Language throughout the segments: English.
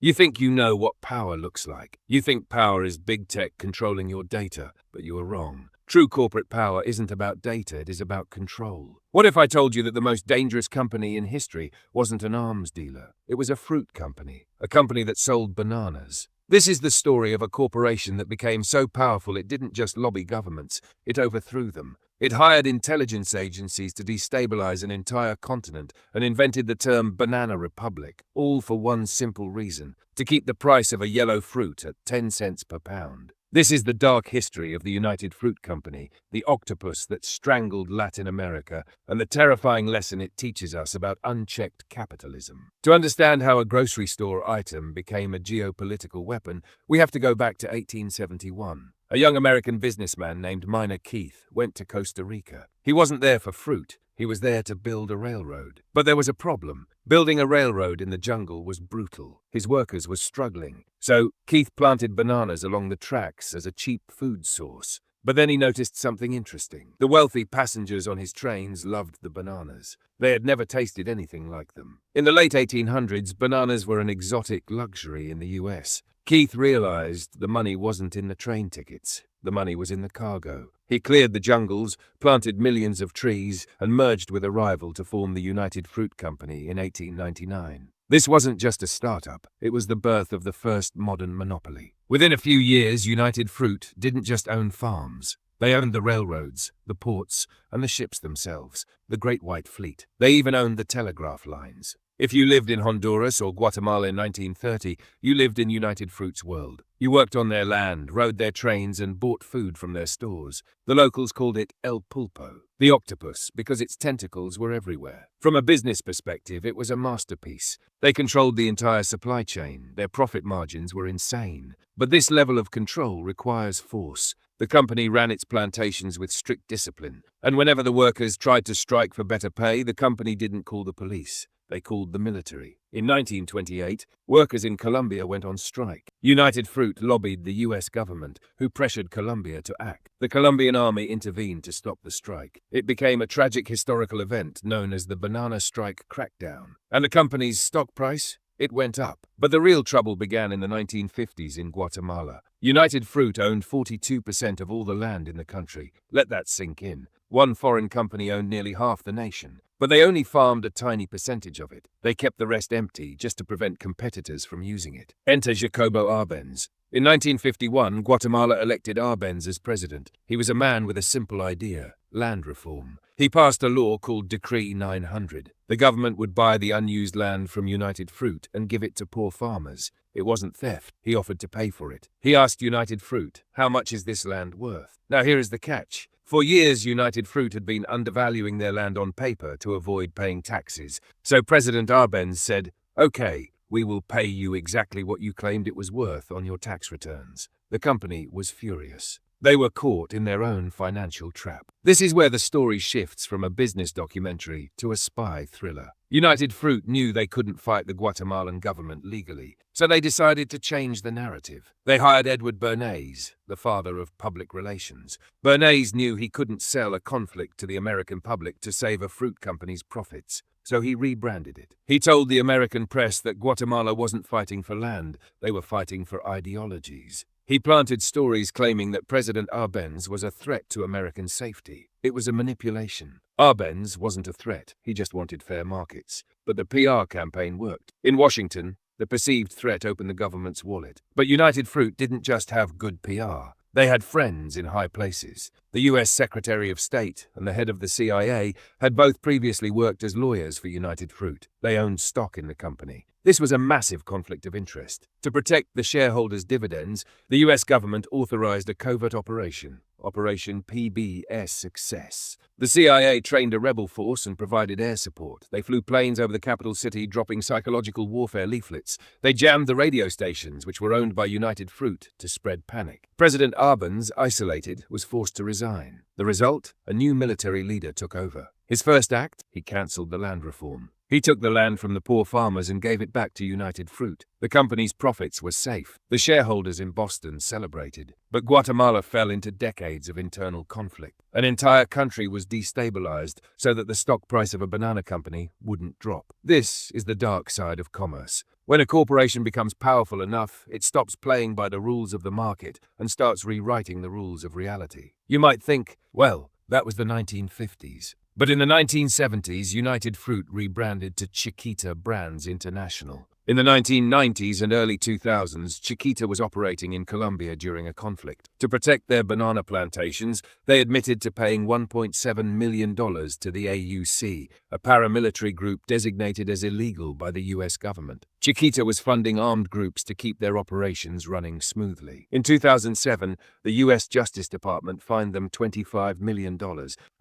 You think you know what power looks like. You think power is big tech controlling your data, but you are wrong. True corporate power isn't about data, it is about control. What if I told you that the most dangerous company in history wasn't an arms dealer? It was a fruit company, a company that sold bananas. This is the story of a corporation that became so powerful it didn't just lobby governments, it overthrew them. It hired intelligence agencies to destabilize an entire continent and invented the term Banana Republic, all for one simple reason: to keep the price of a yellow fruit at 10 cents per pound. This is the dark history of the United Fruit Company, the octopus that strangled Latin America, and the terrifying lesson it teaches us about unchecked capitalism. To understand how a grocery store item became a geopolitical weapon, we have to go back to 1871. A young American businessman named Miner Keith went to Costa Rica. He wasn't there for fruit. He was there to build a railroad. But there was a problem. Building a railroad in the jungle was brutal. His workers were struggling. So Keith planted bananas along the tracks as a cheap food source. But then he noticed something interesting. The wealthy passengers on his trains loved the bananas. They had never tasted anything like them. In the late 1800s, bananas were an exotic luxury in the US. Keith realized the money wasn't in the train tickets. The money was in the cargo. He cleared the jungles, planted millions of trees, and merged with a rival to form the United Fruit Company in 1899. This wasn't just a startup, it was the birth of the first modern monopoly. Within a few years, United Fruit didn't just own farms. They owned the railroads, the ports, and the ships themselves, the Great White Fleet. They even owned the telegraph lines. If you lived in Honduras or Guatemala in 1930, you lived in United Fruit's world. You worked on their land, rode their trains, and bought food from their stores. The locals called it El Pulpo, the octopus, because its tentacles were everywhere. From a business perspective, it was a masterpiece. They controlled the entire supply chain. Their profit margins were insane. But this level of control requires force. The company ran its plantations with strict discipline, and whenever the workers tried to strike for better pay, the company didn't call the police. They called the military. In 1928, workers in Colombia went on strike. United Fruit lobbied the US government, who pressured Colombia to act. The Colombian army intervened to stop the strike. It became a tragic historical event known as the Banana Strike Crackdown. And the company's stock price? It went up. But the real trouble began in the 1950s in Guatemala. United Fruit owned 42% of all the land in the country. Let that sink in. One foreign company owned nearly half the nation. But they only farmed a tiny percentage of it. They kept the rest empty just to prevent competitors from using it. Enter Jacobo Arbenz. In 1951, Guatemala elected Arbenz as president. He was a man with a simple idea: land reform. He passed a law called Decree 900. The government would buy the unused land from United Fruit and give it to poor farmers. It wasn't theft. He offered to pay for it. He asked United Fruit, "How much is this land worth?" Now here is the catch. For years, United Fruit had been undervaluing their land on paper to avoid paying taxes. So President Arbenz said, "Okay, we will pay you exactly what you claimed it was worth on your tax returns." The company was furious. They were caught in their own financial trap. This is where the story shifts from a business documentary to a spy thriller. United Fruit knew they couldn't fight the Guatemalan government legally, so they decided to change the narrative. They hired Edward Bernays, the father of public relations. Bernays knew he couldn't sell a conflict to the American public to save a fruit company's profits, so he rebranded it. He told the American press that Guatemala wasn't fighting for land, they were fighting for ideologies. He planted stories claiming that President Arbenz was a threat to American safety. It was a manipulation. Arbenz wasn't a threat, he just wanted fair markets. But the PR campaign worked. In Washington, the perceived threat opened the government's wallet. But United Fruit didn't just have good PR. They had friends in high places. The US Secretary of State and the head of the CIA had both previously worked as lawyers for United Fruit. They owned stock in the company. This was a massive conflict of interest. To protect the shareholders' dividends, the US government authorized a covert operation, Operation PBSUCCESS. The CIA trained a rebel force and provided air support. They flew planes over the capital city, dropping psychological warfare leaflets. They jammed the radio stations, which were owned by United Fruit, to spread panic. President Arbenz, isolated, was forced to resign. The result? A new military leader took over. His first act? He cancelled the land reform. He took the land from the poor farmers and gave it back to United Fruit. The company's profits were safe. The shareholders in Boston celebrated. But Guatemala fell into decades of internal conflict. An entire country was destabilized so that the stock price of a banana company wouldn't drop. This is the dark side of commerce. When a corporation becomes powerful enough, it stops playing by the rules of the market and starts rewriting the rules of reality. You might think, well, that was the 1950s. But in the 1970s, United Fruit rebranded to Chiquita Brands International. In the 1990s and early 2000s, Chiquita was operating in Colombia during a conflict. To protect their banana plantations, they admitted to paying $1.7 million to the AUC, a paramilitary group designated as illegal by the US government. Chiquita was funding armed groups to keep their operations running smoothly. In 2007, the US Justice Department fined them $25 million,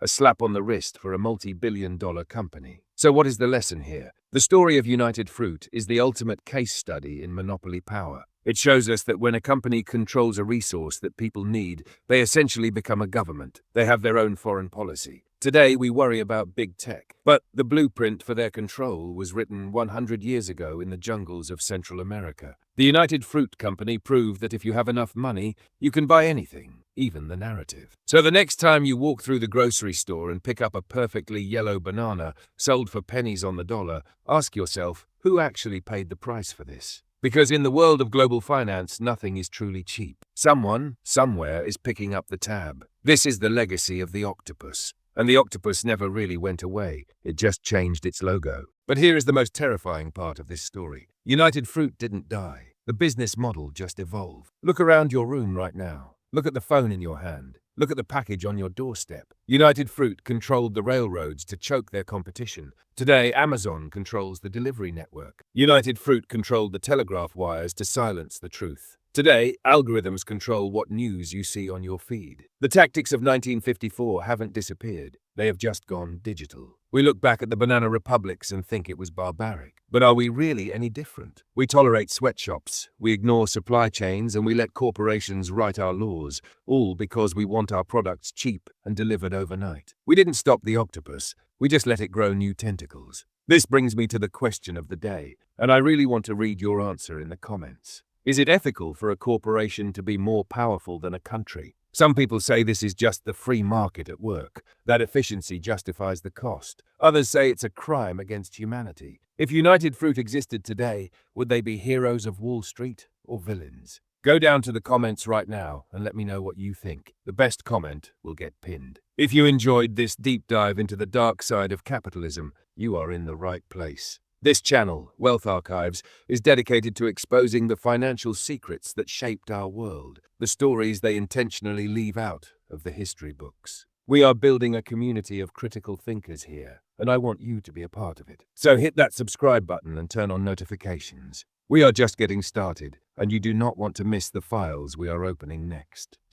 a slap on the wrist for a multi-billion-dollar company. So what is the lesson here? The story of United Fruit is the ultimate case study in monopoly power. It shows us that when a company controls a resource that people need, they essentially become a government. They have their own foreign policy. Today, we worry about big tech, but the blueprint for their control was written 100 years ago in the jungles of Central America. The United Fruit Company proved that if you have enough money, you can buy anything, even the narrative. So the next time you walk through the grocery store and pick up a perfectly yellow banana sold for pennies on the dollar, ask yourself, who actually paid the price for this? Because in the world of global finance, nothing is truly cheap. Someone, somewhere, is picking up the tab. This is the legacy of the octopus. And the octopus never really went away. It just changed its logo. But here is the most terrifying part of this story. United Fruit didn't die. The business model just evolved. Look around your room right now. Look at the phone in your hand. Look at the package on your doorstep. United Fruit controlled the railroads to choke their competition. Today, Amazon controls the delivery network. United Fruit controlled the telegraph wires to silence the truth. Today, algorithms control what news you see on your feed. The tactics of 1954 haven't disappeared. They have just gone digital. We look back at the banana republics and think it was barbaric. But are we really any different? We tolerate sweatshops, we ignore supply chains, and we let corporations write our laws, all because we want our products cheap and delivered overnight. We didn't stop the octopus, we just let it grow new tentacles. This brings me to the question of the day, and I really want to read your answer in the comments. Is it ethical for a corporation to be more powerful than a country? Some people say this is just the free market at work, that efficiency justifies the cost. Others say it's a crime against humanity. If United Fruit existed today, would they be heroes of Wall Street or villains? Go down to the comments right now and let me know what you think. The best comment will get pinned. If you enjoyed this deep dive into the dark side of capitalism, you are in the right place. This channel, Wealth Archives, is dedicated to exposing the financial secrets that shaped our world, the stories they intentionally leave out of the history books. We are building a community of critical thinkers here, and I want you to be a part of it. So hit that subscribe button and turn on notifications. We are just getting started, and you do not want to miss the files we are opening next.